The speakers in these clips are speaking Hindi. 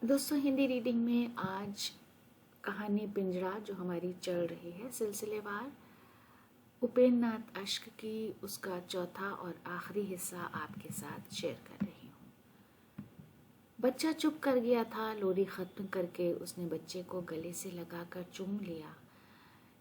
दोस्तों, हिंदी रीडिंग में आज कहानी पिंजरा जो हमारी चल रही है सिलसिलेवार, उपेंद्र नाथ अश्क की उसका चौथा और आखिरी हिस्सा आपके साथ शेयर कर रही हूँ। बच्चा चुप कर गया था। लोरी खत्म करके उसने बच्चे को गले से लगाकर चूम लिया।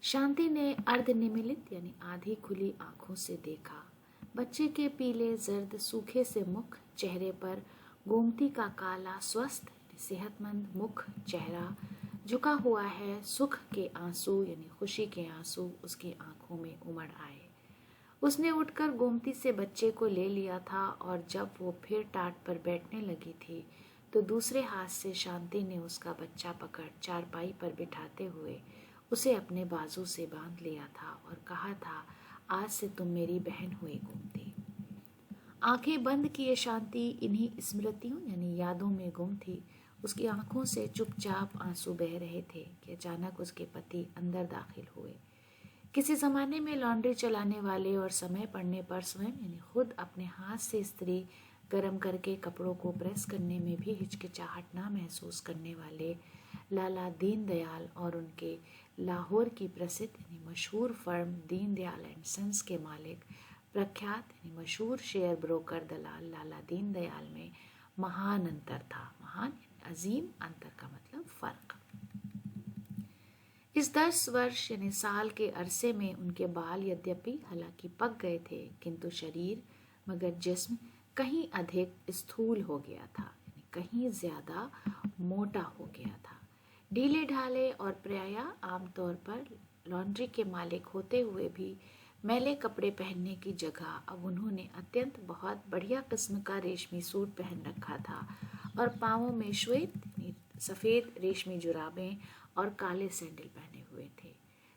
शांति ने अर्धनिमीलित यानी आधी खुली आंखों से देखा। बच्चे के पीले जर्द सूखे से मुख, चेहरे पर गोमती का काला स्वस्थ सेहतमंद मुख चेहरा झुका हुआ है। सुख के आंसू यानी खुशी के आंसू उसकी आंखों में उमड़ आए। उसने उठकर गोमती से बच्चे को ले लिया था और जब वो फिर टाट पर बैठने लगी थी तो दूसरे हाथ से शांति ने उसका बच्चा पकड़ चारपाई पर बिठाते हुए उसे अपने बाजू से बांध लिया था और कहा था, आज से तुम मेरी बहन हुई गोमती। आंखें बंद किए शांति इन्हीं स्मृतियों यानी यादों में गुम थी। उसकी आंखों से चुपचाप आंसू बह रहे थे कि अचानक उसके पति अंदर दाखिल हुए। किसी जमाने में लॉन्ड्री चलाने वाले और समय पड़ने पर स्वयं यानी खुद अपने हाथ से इस्त्री गर्म करके कपड़ों को प्रेस करने में भी हिचकिचाहट ना महसूस करने वाले लाला दीनदयाल और उनके लाहौर की प्रसिद्ध यानी मशहूर फर्म दीनदयाल एंड सन्स के मालिक प्रख्यात यानी मशहूर शेयर ब्रोकर दलाल लाला दीनदयाल में महान अंतर था। महान अजीम अंतर का मतलब फर्क। इस 10 वर्ष यानी साल के अरसे में उनके बाल यद्यपि हालांकि पक गए थे, किंतु शरीर मगर जिस्म कहीं अधिक स्थूल हो गया था, यानी कहीं ज्यादा मोटा हो गया था। ढीले ढाले और प्राय आमतौर पर लॉन्ड्री के मालिक होते हुए भी मैले कपड़े पहनने की जगह अब उन्होंने अत्यंत बहुत बढ़िया किस्म का रेशमी सूट पहन रखा था और पाँवों में श्वेत सफ़ेद रेशमी जुराबें और काले सैंडल पहने हुए थे।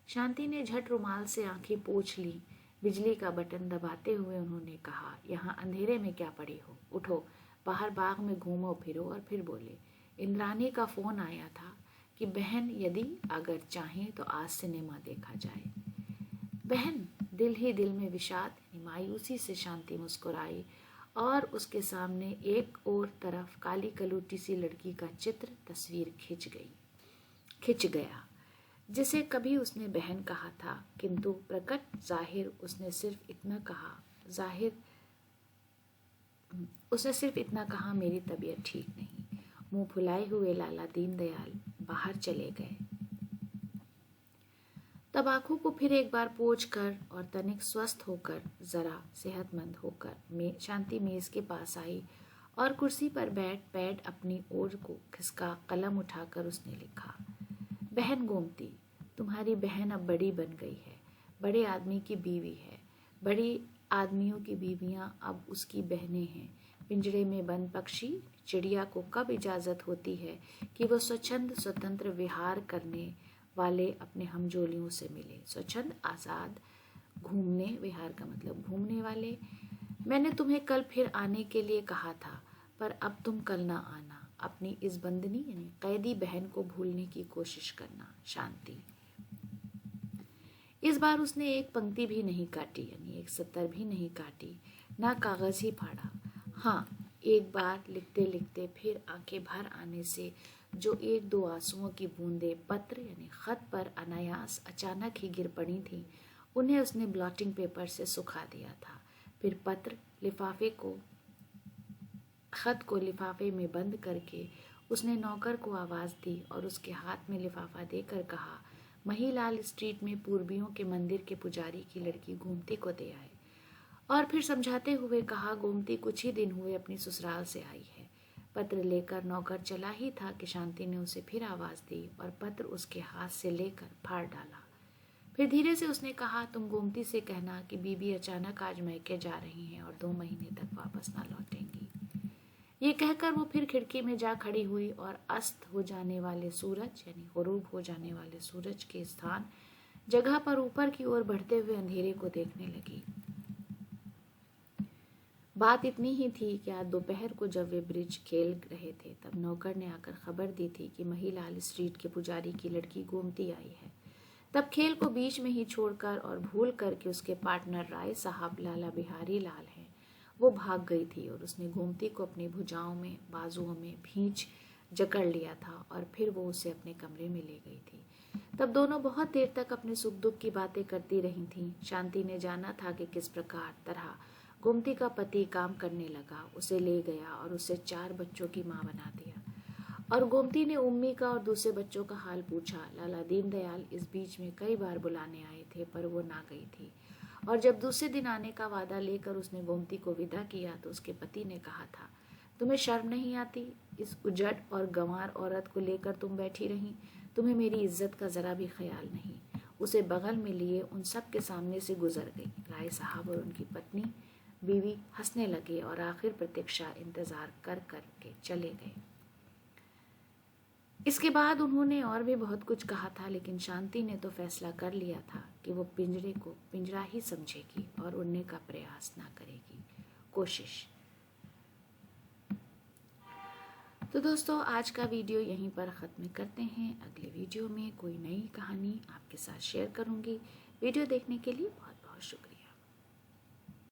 शांति ने झट रुमाल से आंखें पोंछ ली। बिजली का बटन दबाते हुए उन्होंने कहा, यहाँ अंधेरे में क्या पड़ी हो, उठो, बाहर बाग में घूमो फिरो। और फिर बोले, इंद्रानी का फोन आया था कि बहन यदि अगर चाहें तो आज सिनेमा देखा जाए। बहन, दिल ही दिल में विषाद मायूसी से शांति मुस्कुराई और उसके सामने एक और तरफ काली कलूटी सी लड़की का चित्र तस्वीर खिंच गया, जिसे कभी उसने बहन कहा था, किंतु प्रकट जाहिर उसने सिर्फ इतना कहा, मेरी तबीयत ठीक नहीं। मुंह फुलाए हुए लाला दीनदयाल बाहर चले गए। तब आंखों को फिर एक बार पोंछ कर और तनिक स्वस्थ होकर, जरा सेहतमंद होकर शांति मेज के पास आई और कुर्सी पर बैठ पैड अपनी ओर को खिसका कलम उठाकर उसने लिखा, बहन गोमती, तुम्हारी बहन अब बड़ी बन गई है, बड़े आदमी की बीवी है। बड़ी आदमियों की बीवियां अब उसकी बहनें हैं। पिंजरे में बंद पक्षी चिड़िया को कब इजाजत होती है कि वो स्वच्छंद स्वतंत्र विहार करने वाले अपने हमजोलियों से मिले। स्वच्छंद आजाद घूमने, विहार का मतलब घूमने वाले। मैंने तुम्हें कल फिर आने के लिए कहा था, पर अब तुम कल ना आना। अपनी इस बंदनी यानी कैदी बहन को भूलने की कोशिश करना। शांति। इस बार उसने एक पंक्ति भी नहीं काटी, यानी एक सतर भी नहीं काटी, ना कागज ही फाड़ा। हाँ, एक बार लिखते लिखते फिर आंखें भर आने से जो एक दो आंसुओं की बूंदें पत्र यानी खत पर अनायास अचानक ही गिर पड़ी थीं, उन्हें उसने ब्लॉटिंग पेपर से सुखा दिया था। फिर खत को लिफाफे में बंद करके उसने नौकर को आवाज दी और उसके हाथ में लिफाफा देकर कहा, महीलाल स्ट्रीट में पूर्वियों के मंदिर के पुजारी की लड़की गोमती को दे आए। और फिर समझाते हुए कहा, गोमती कुछ ही दिन हुए अपनी ससुराल से आई है। पत्र लेकर नौकर चला ही था कि शांति ने उसे फिर आवाज दी और पत्र उसके हाथ से लेकर फाड़ डाला। फिर धीरे से उसने कहा, तुम गोमती से कहना कि बीबी अचानक आज मैके जा रही हैं और 2 महीने तक वापस ना लौटेंगी। ये कहकर वो फिर खिड़की में जा खड़ी हुई और अस्त हो जाने वाले सूरज यानी गुरूब हो जाने वाले सूरज के स्थान जगह पर ऊपर की ओर बढ़ते हुए अंधेरे को देखने लगी। बात इतनी ही थी कि आज दोपहर को जब वे ब्रिज खेल रहे थे तब नौकर ने आकर खबर दी थी कि महीलाल स्ट्रीट के पुजारी की लड़की गोमती आई है। तब खेल को बीच में ही छोड़कर और भूल कर के उसके पार्टनर राय साहब लाला बिहारी लाल हैं, वो भाग गई थी और उसने गोमती को अपनी भुजाओं में बाजुओं में भींच जकड़ लिया था और फिर वो उसे अपने कमरे में ले गई थी। तब दोनों बहुत देर तक अपने सुख दुख की बातें करती रही थीं। शांति ने जाना था कि किस तरह गोमती का पति काम करने लगा, उसे ले गया और उसे 4 बच्चों की माँ बना दिया। और गोमती ने उम्मी का और दूसरे बच्चों का हाल पूछा। लाला दीनदयाल इस बीच में कई बार बुलाने आए थे, पर वो ना गई थी। और जब दूसरे दिन आने का वादा लेकर उसने गोमती को विदा किया तो उसके पति ने कहा था, तुम्हें शर्म नहीं आती? इस उजड़ और गंवार औरत को लेकर तुम बैठी रही। तुम्हें मेरी इज्जत का जरा भी ख्याल नहीं। उसे बगल में लिए उन सब के सामने से गुजर गई। राय साहब और उनकी पत्नी बीवी हंसने लगे और आखिर प्रतीक्षा इंतजार कर कर के चले गए। इसके बाद उन्होंने और भी बहुत कुछ कहा था, लेकिन शांति ने तो फैसला कर लिया था कि वो पिंजरे को पिंजरा ही समझेगी और उड़ने का प्रयास ना करेगी, कोशिश। तो दोस्तों, आज का वीडियो यहीं पर ख़त्म करते हैं। अगले वीडियो में कोई नई कहानी आपके साथ शेयर करूँगी। वीडियो देखने के लिए बहुत बहुत शुक्रिया।